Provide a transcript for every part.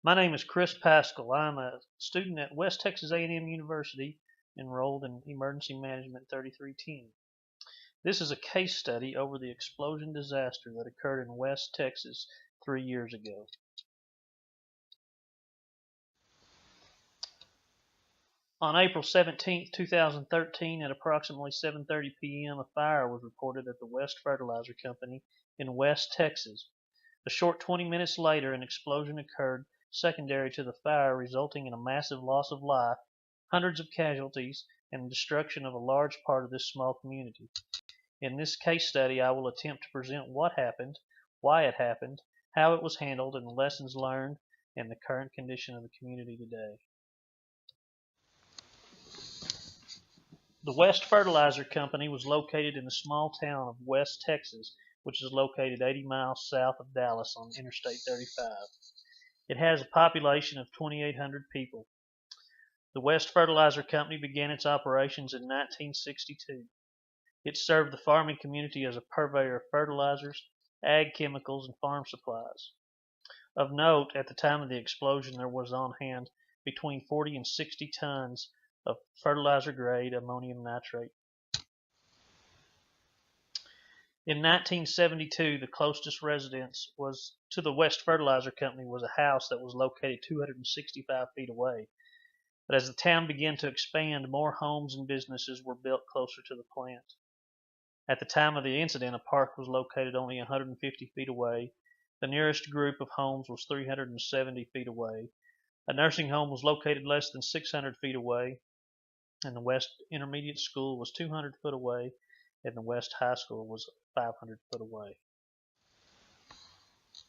My name is Chris Pascal. I'm a student at West Texas A&M University, enrolled in Emergency Management 3310. This is a case study over the explosion disaster that occurred in West Texas 3 years ago. On April 17, 2013, at approximately 7:30 p.m., a fire was reported at the West Fertilizer Company in West Texas. A short 20 minutes later, an explosion occurred secondary to the fire, resulting in a massive loss of life, hundreds of casualties, and destruction of a large part of this small community. In this case study, I will attempt to present what happened, why it happened, how it was handled, and the lessons learned, and the current condition of the community today. The West Fertilizer Company was located in the small town of West Texas, which is located 80 miles south of Dallas on Interstate 35. It has a population of 2,800 people. The West Fertilizer Company began its operations in 1962. It served the farming community as a purveyor of fertilizers, ag chemicals, and farm supplies. Of note, at the time of the explosion, there was on hand between 40 and 60 tons of fertilizer-grade ammonium nitrate. In 1972, the closest residence to the West Fertilizer Company was a house that was located 265 feet away. But as the town began to expand, more homes and businesses were built closer to the plant. At the time of the incident, a park was located only 150 feet away. The nearest group of homes was 370 feet away. A nursing home was located less than 600 feet away, and the West Intermediate School was 200 foot away, and the West High School was 500 foot away.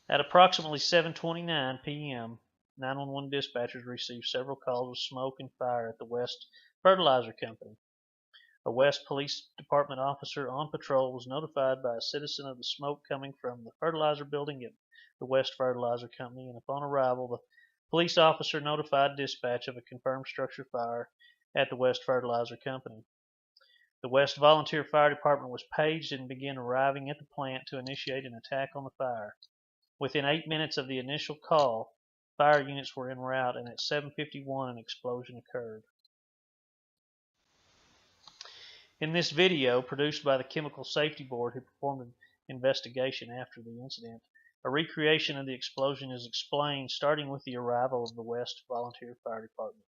At approximately 7:29 p.m., 911 dispatchers received several calls of smoke and fire at the West Fertilizer Company. A West Police Department officer on patrol was notified by a citizen of the smoke coming from the fertilizer building at the West Fertilizer Company, and upon arrival, the police officer notified dispatch of a confirmed structure fire at the West Fertilizer Company. The West Volunteer Fire Department was paged and began arriving at the plant to initiate an attack on the fire. Within 8 minutes of the initial call, fire units were en route, and at 7:51 an explosion occurred. In this video, produced by the Chemical Safety Board, who performed an investigation after the incident, a recreation of the explosion is explained, starting with the arrival of the West Volunteer Fire Department.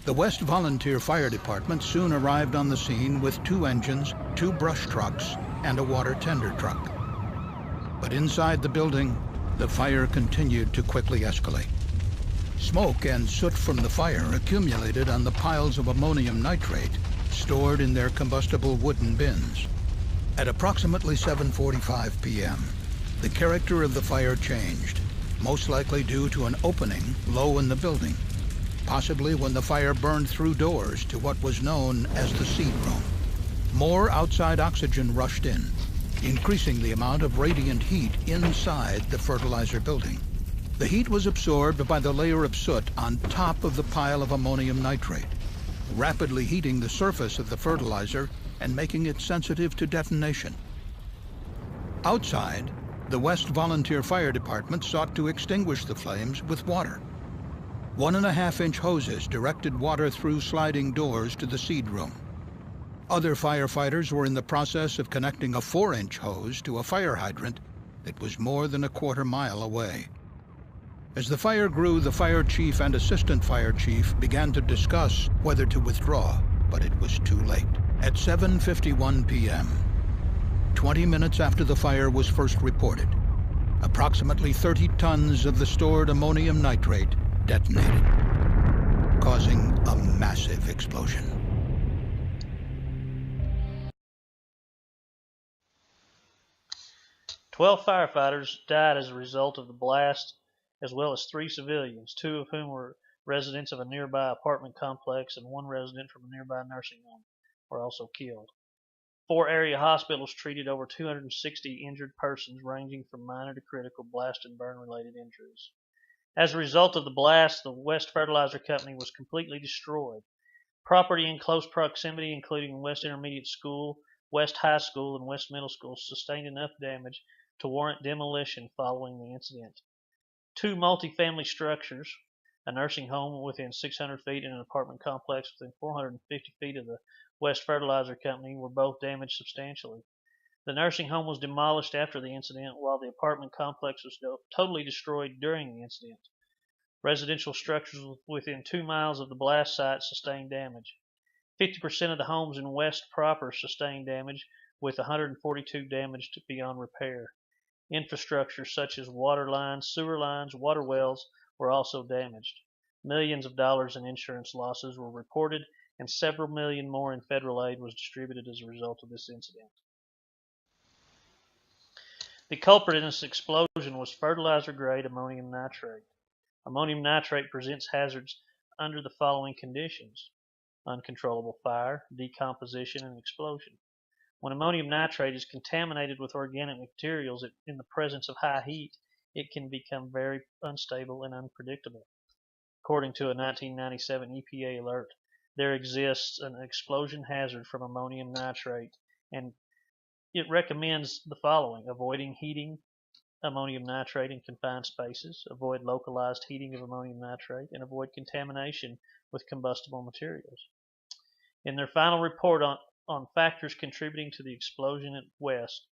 The West Volunteer Fire Department soon arrived on the scene with 2 engines, 2 brush trucks, and a water tender truck. But inside the building, the fire continued to quickly escalate. Smoke and soot from the fire accumulated on the piles of ammonium nitrate stored in their combustible wooden bins. At approximately 7:45 p.m., the character of the fire changed, most likely due to an opening low in the building, possibly when the fire burned through doors to what was known as the seed room. More outside oxygen rushed in, increasing the amount of radiant heat inside the fertilizer building. The heat was absorbed by the layer of soot on top of the pile of ammonium nitrate, rapidly heating the surface of the fertilizer and making it sensitive to detonation. Outside, the West Volunteer Fire Department sought to extinguish the flames with water. 1.5-inch hoses directed water through sliding doors to the seed room. Other firefighters were in the process of connecting a 4-inch hose to a fire hydrant that was more than a quarter-mile away. As the fire grew, the fire chief and assistant fire chief began to discuss whether to withdraw, but it was too late. At 7:51 p.m., 20 minutes after the fire was first reported, approximately 30 tons of the stored ammonium nitrate detonated, causing a massive explosion. "12 firefighters died as a result of the blast, as well as 3 civilians, 2 of whom were residents of a nearby apartment complex and 1 resident from a nearby nursing home, were also killed. 4 area hospitals treated over 260 injured persons, ranging from minor to critical blast and burn-related injuries. As a result of the blast, the West Fertilizer Company was completely destroyed. Property in close proximity, including West Intermediate School, West High School, and West Middle School, sustained enough damage to warrant demolition following the incident. 2 multifamily structures, a nursing home within 600 feet and an apartment complex within 450 feet of the West Fertilizer Company, were both damaged substantially. The nursing home was demolished after the incident, while the apartment complex was totally destroyed during the incident. Residential structures within 2 miles of the blast site sustained damage. 50% of the homes in West proper sustained damage, with 142 damaged beyond repair. Infrastructure such as water lines, sewer lines, water wells were also damaged. Millions of dollars in insurance losses were reported, and several million more in federal aid was distributed as a result of this incident. The culprit in this explosion was fertilizer-grade ammonium nitrate. Ammonium nitrate presents hazards under the following conditions: uncontrollable fire, decomposition, and explosion. When ammonium nitrate is contaminated with organic materials in the presence of high heat, it can become very unstable and unpredictable. According to a 1997 EPA alert, there exists an explosion hazard from ammonium nitrate, and it recommends the following: avoiding heating ammonium nitrate in confined spaces, avoid localized heating of ammonium nitrate, and avoid contamination with combustible materials. In their final report on factors contributing to the explosion at West,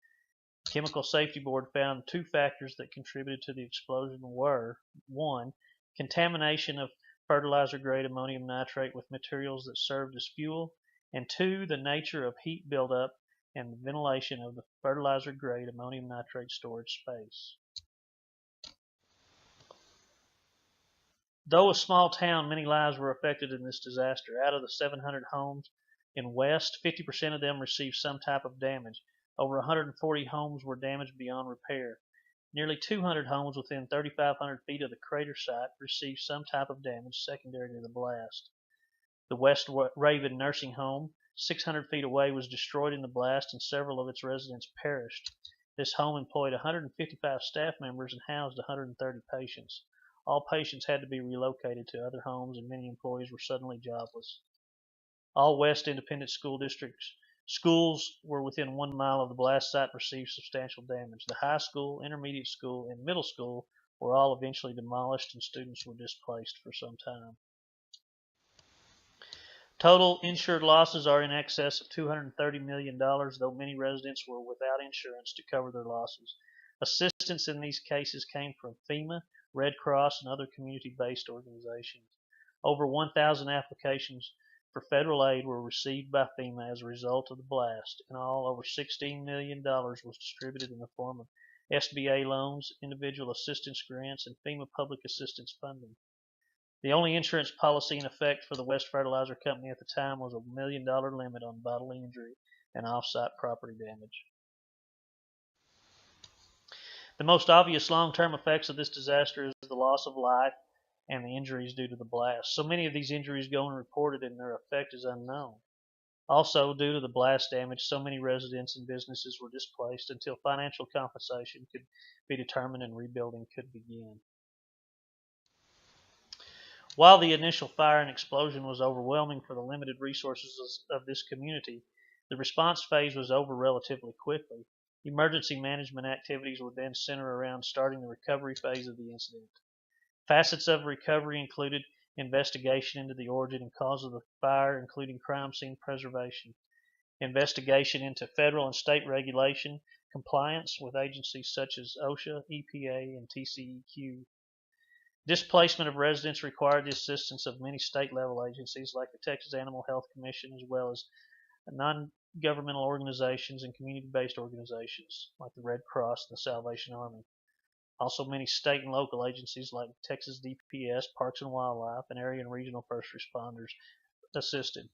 the Chemical Safety Board found 2 factors that contributed to the explosion were: 1. Contamination of fertilizer-grade ammonium nitrate with materials that served as fuel, and 2. The nature of heat buildup and the ventilation of the fertilizer-grade ammonium nitrate storage space. Though a small town, many lives were affected in this disaster. Out of the 700 homes in West, 50% of them received some type of damage. Over 140 homes were damaged beyond repair. Nearly 200 homes within 3,500 feet of the crater site received some type of damage secondary to the blast. The West Raven nursing home, 600 feet away, was destroyed in the blast, and several of its residents perished. This home employed 155 staff members and housed 130 patients. All patients had to be relocated to other homes, and many employees were suddenly jobless. All West Independent School Districts schools were within 1 mile of the blast site and received substantial damage. The high school, intermediate school, and middle school were all eventually demolished, and students were displaced for some time. Total insured losses are in excess of $230 million, though many residents were without insurance to cover their losses. Assistance in these cases came from FEMA, Red Cross, and other community-based organizations. Over 1,000 applications for federal aid were received by FEMA as a result of the blast. In all, over $16 million was distributed in the form of SBA loans, individual assistance grants, and FEMA public assistance funding. The only insurance policy in effect for the West Fertilizer Company at the time was a $1 million limit on bodily injury and off-site property damage. The most obvious long-term effects of this disaster is the loss of life and the injuries due to the blast. So many of these injuries go unreported, and their effect is unknown. Also, due to the blast damage, so many residents and businesses were displaced until financial compensation could be determined and rebuilding could begin. While the initial fire and explosion was overwhelming for the limited resources of this community, the response phase was over relatively quickly. Emergency management activities would then center around starting the recovery phase of the incident. Facets of recovery included investigation into the origin and cause of the fire, including crime scene preservation, investigation into federal and state regulation, compliance with agencies such as OSHA, EPA, and TCEQ. Displacement of residents required the assistance of many state-level agencies like the Texas Animal Health Commission, as well as non-governmental organizations and community-based organizations like the Red Cross and the Salvation Army. Also, many state and local agencies like Texas DPS, Parks and Wildlife, and area and regional first responders assisted.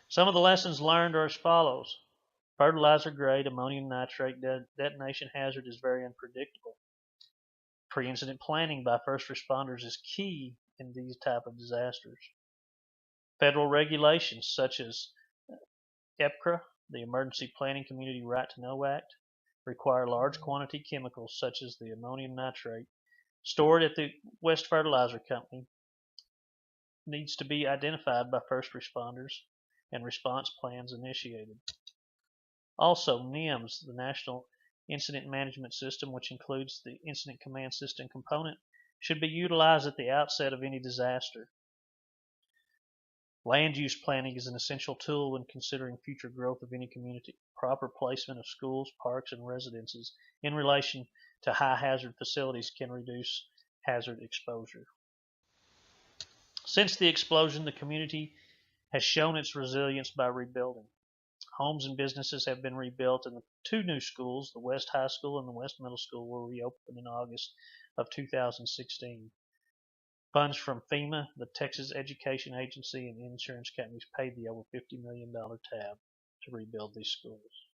Some of the lessons learned are as follows. Fertilizer-grade ammonium nitrate detonation hazard is very unpredictable. Pre-incident planning by first responders is key in these type of disasters. Federal regulations such as EPCRA, the Emergency Planning Community Right to Know Act, require large quantity chemicals such as the ammonium nitrate stored at the West Fertilizer Company needs to be identified by first responders and response plans initiated. Also, NIMS, the National incident management system, which includes the incident command system component, should be utilized at the outset of any disaster. Land use planning is an essential tool when considering future growth of any community. Proper placement of schools, parks, and residences in relation to high hazard facilities can reduce hazard exposure. Since the explosion, the community has shown its resilience by rebuilding. Homes and businesses have been rebuilt, and the two new schools, the West High School and the West Middle School, were reopened in August of 2016. Funds from FEMA, the Texas Education Agency, and insurance companies paid the over $50 million tab to rebuild these schools.